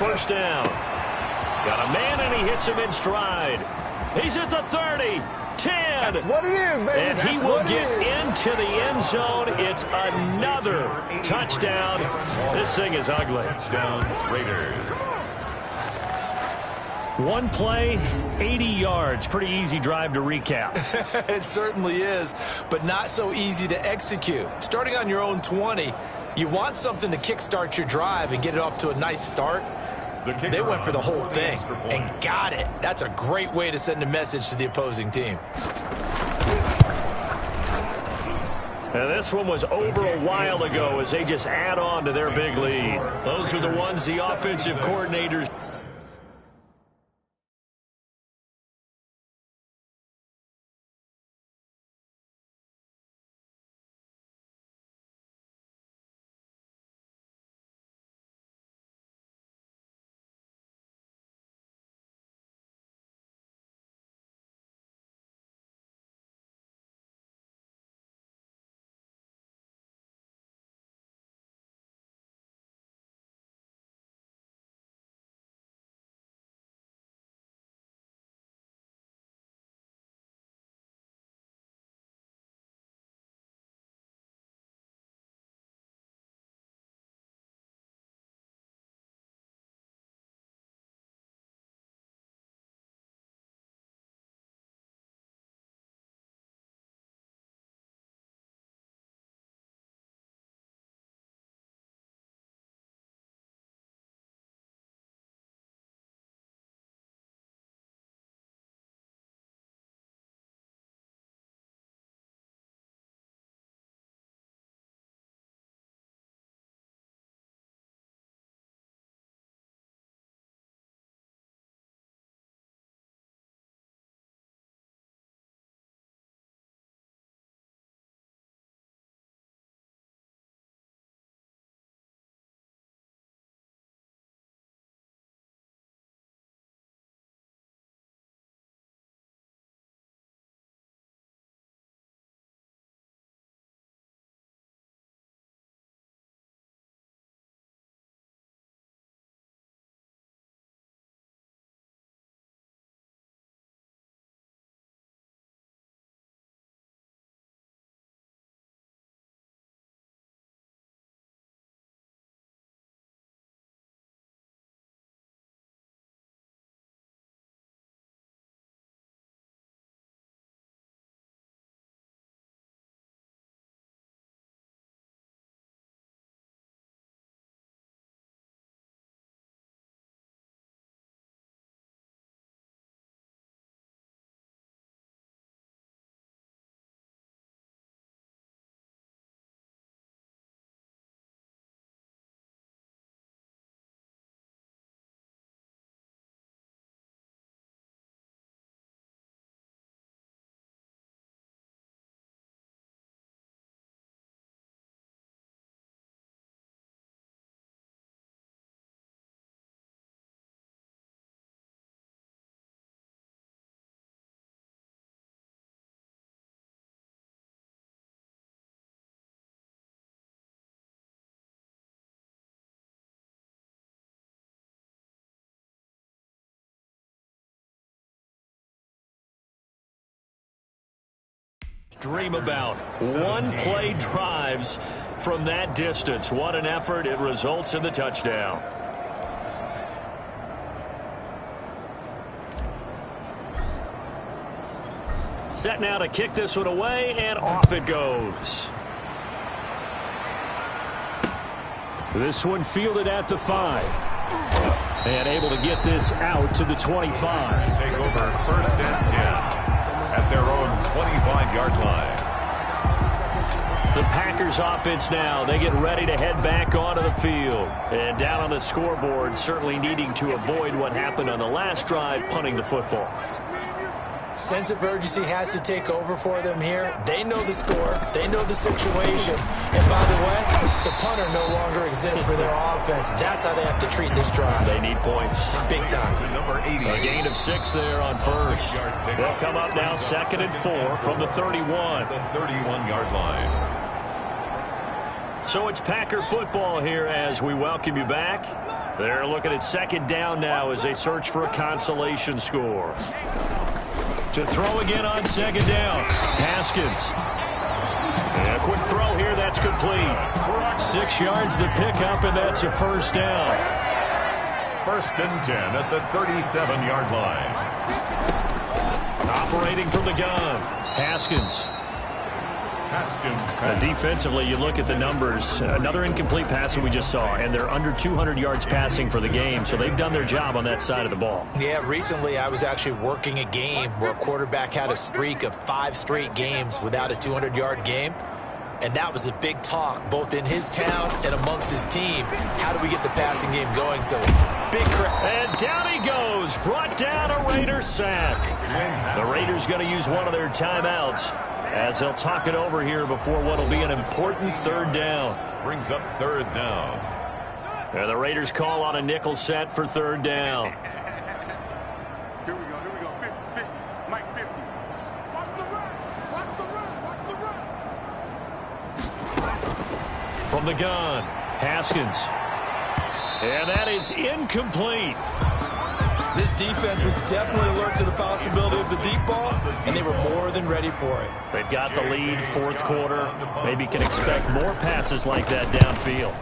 first down. Got a man, and he hits him in stride. He's at the 30, 10. That's what it is, baby. And he will get into the end zone. It's another touchdown. This thing is ugly. Touchdown, Raiders. One play, 80 yards. Pretty easy drive to recap. It certainly is, but not so easy to execute. Starting on your own 20, you want something to kickstart your drive and get it off to a nice start. They went for the whole thing and got it. That's a great way to send a message to the opposing team. And this one was over a while ago as they just add on to their big lead. Those are the ones the offensive coordinators. Dream about one-play drives from that distance. What an effort. It results in the touchdown. Set now to kick this one away, and off it goes. This one fielded at the 5. And able to get this out to the 25. Take over first and 10. At their own 25-yard line. The Packers offense now, they get ready to head back onto the field. And down on the scoreboard, certainly needing to avoid what happened on the last drive, punting the football. Sense of urgency has to take over for them here. They know the score. They know the situation. And by the way, the punter no longer exists for their offense. That's how they have to treat this drive. They need points. Big time. A gain of 6 there on first. They'll come up now 2nd and 4 from the 31. The 31-yard line. So it's Packer football here as we welcome you back. They're looking at second down now as they search for a consolation score. To throw again on second down. Haskins. And a quick throw here. That's complete. 6 yards the pickup, and that's a first down. 1st and 10 at the 37-yard line. Operating from the gun. Haskins. Defensively, you look at the numbers. Another incomplete pass that we just saw, and they're under 200 yards passing for the game, so they've done their job on that side of the ball. Yeah, recently I was actually working a game where a quarterback had a streak of 5 straight games without a 200-yard game, and that was a big talk both in his town and amongst his team. How do we get the passing game going? So big credit. And down he goes. Brought down a Raider sack. The Raiders going to use one of their timeouts as they'll talk it over here before what will be an important third down. Brings up 3rd down. And the Raiders call on a nickel set for 3rd down. Here we go. 50, 50. Mike 50. Watch the run. Watch the run. Watch the run. From the gun, Haskins. And that is incomplete. This defense was definitely alert to the possibility of the deep ball, and they were more than ready for it. They've got the lead, 4th quarter. Maybe can expect more passes like that downfield.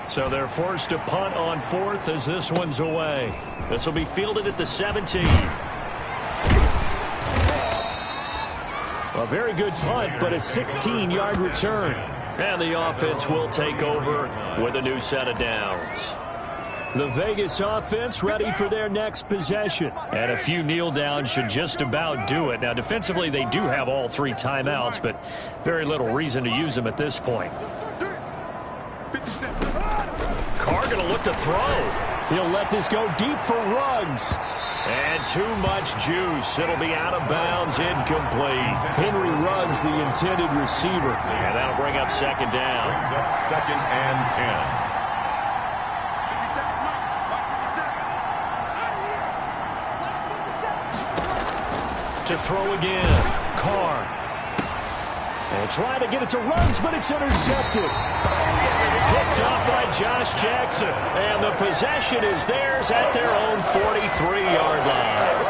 So they're forced to punt on 4th as this one's away. This will be fielded at the 17. A very good punt, but a 16-yard return. And the offense will take over with a new set of downs. The Vegas offense ready for their next possession. And a few kneel downs should just about do it. Now, defensively, they do have all 3 timeouts, but very little reason to use them at this point. Carr going to look to throw. He'll let this go deep for Ruggs. And too much juice. It'll be out of bounds, incomplete. Henry Ruggs, the intended receiver. And that'll bring up second down. Brings up 2nd and 10. To throw again, Carr. And trying to get it to Ruggs, but it's intercepted. Picked off by Josh Jackson. And the possession is theirs at their own 43-yard line.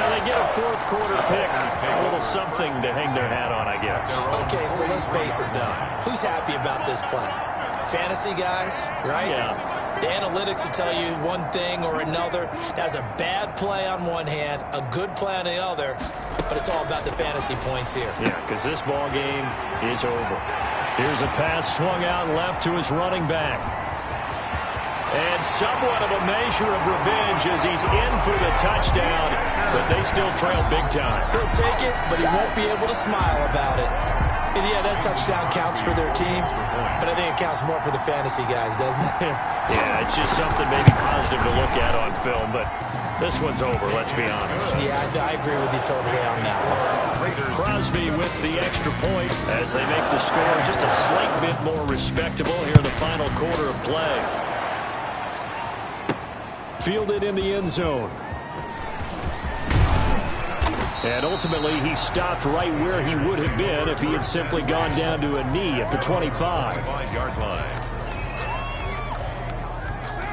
Now they get a 4th quarter pick. A little something to hang their hat on, I guess. Okay, so let's face it, though. Who's happy about this play? Fantasy guys, right? Yeah. The analytics will tell you one thing or another. That's a bad play on one hand, a good play on the other, but it's all about the fantasy points here. Yeah, because this ball game is over. Here's a pass swung out left to his running back. And somewhat of a measure of revenge as he's in for the touchdown, but they still trail big time. He'll take it, but he won't be able to smile about it. And yeah, that touchdown counts for their team, but I think it counts more for the fantasy guys, doesn't it? Yeah, it's just something maybe positive to look at on film, but this one's over, let's be honest. Yeah, I agree with you totally on that one. Crosby with the extra point as they make the score just a slight bit more respectable here in the final quarter of play. Fielded in the end zone. And ultimately, he stopped right where he would have been if he had simply gone down to a knee at the 25. 5-yard line.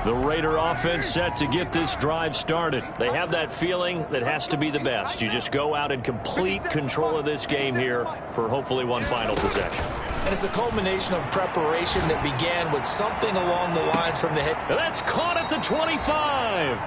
The Raider offense set to get this drive started. They have that feeling that has to be the best. You just go out and complete control of this game here for hopefully one final possession. And it's a culmination of preparation that began with something along the lines from the head. And that's caught at the 25.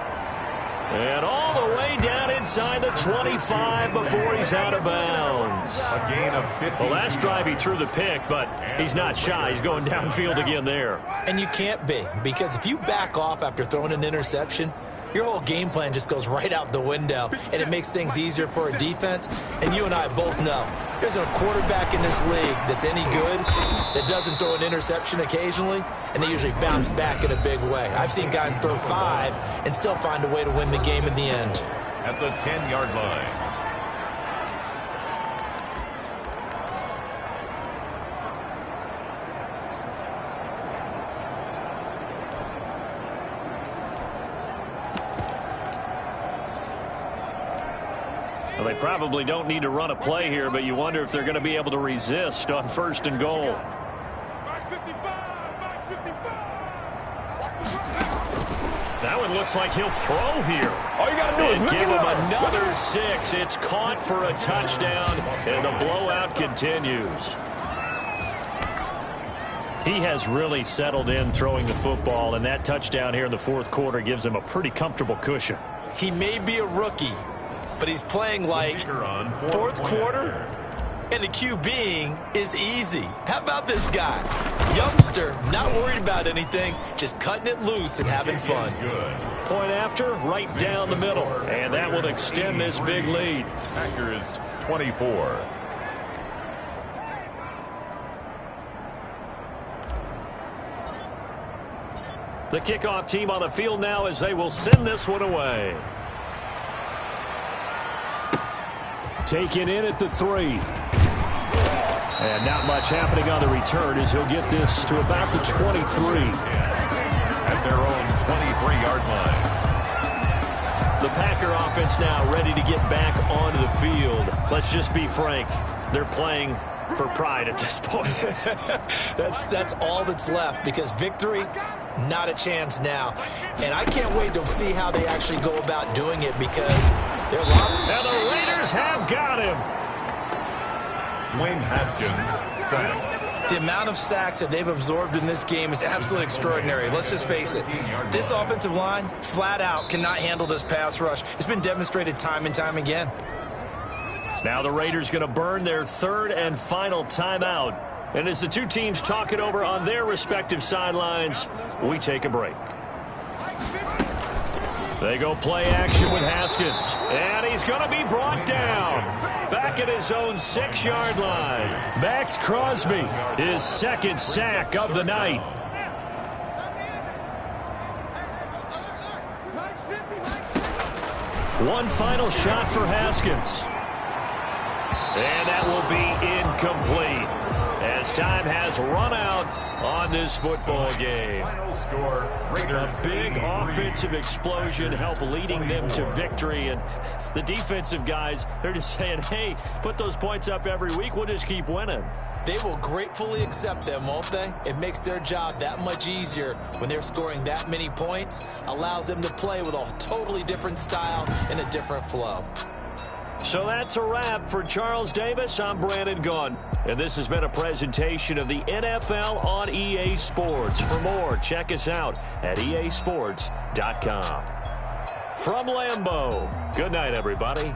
And all the way down inside the 25 before he's out of bounds. A gain of 50. The last drive he threw the pick, but he's not shy. He's going downfield again there. And you can't be, because if you back off after throwing an interception, your whole game plan just goes right out the window, and it makes things easier for a defense. And you and I both know there's a quarterback in this league that's any good that doesn't throw an interception occasionally, and they usually bounce back in a big way. I've seen guys throw 5 and still find a way to win the game in the end. At the 10-yard line. Well, they probably don't need to run a play here, but you wonder if they're going to be able to resist on 1st and goal. Back 55, back 55. That one looks like he'll throw here. All you got to do is give him another 6. It's caught for a touchdown, and the blowout continues. He has really settled in throwing the football, and that touchdown here in the fourth quarter gives him a pretty comfortable cushion. He may be a rookie, but he's playing like fourth quarter, and the QBing is easy. How about this guy? Youngster, not worried about anything, just cutting it loose and having fun. Point after, right down the middle, and that will extend this big lead. Packers 24. The kickoff team on the field now as they will send this one away. Taken in at the 3. And not much happening on the return as he'll get this to about the 23. At their own 23-yard line. The Packer offense now ready to get back onto the field. Let's just be frank. They're playing for pride at this point. That's all that's left, because victory, not a chance now. And I can't wait to see how they actually go about doing it, because they're locked. And the Raiders have got him. Dwayne Haskins sacked. The amount of sacks that they've absorbed in this game is absolutely extraordinary. Let's just face it. This offensive line, flat out, cannot handle this pass rush. It's been demonstrated time and time again. Now the Raiders going to burn their third and final timeout. And as the two teams talk it over on their respective sidelines, we take a break. They go play action with Haskins. And he's going to be brought down. Back at his own 6-yard line. Max Crosby, his second sack of the night. One final shot for Haskins. And that will be incomplete, as time has run out on this football game. Final score, Raiders. A big offensive explosion helped leading them to victory. And the defensive guys, they're just saying, hey, put those points up every week. We'll just keep winning. They will gratefully accept them, won't they? It makes their job that much easier when they're scoring that many points. Allows them to play with a totally different style and a different flow. So that's a wrap for Charles Davis. I'm Brandon Gunn. And this has been a presentation of the NFL on EA Sports. For more, check us out at easports.com. From Lambeau, good night, everybody.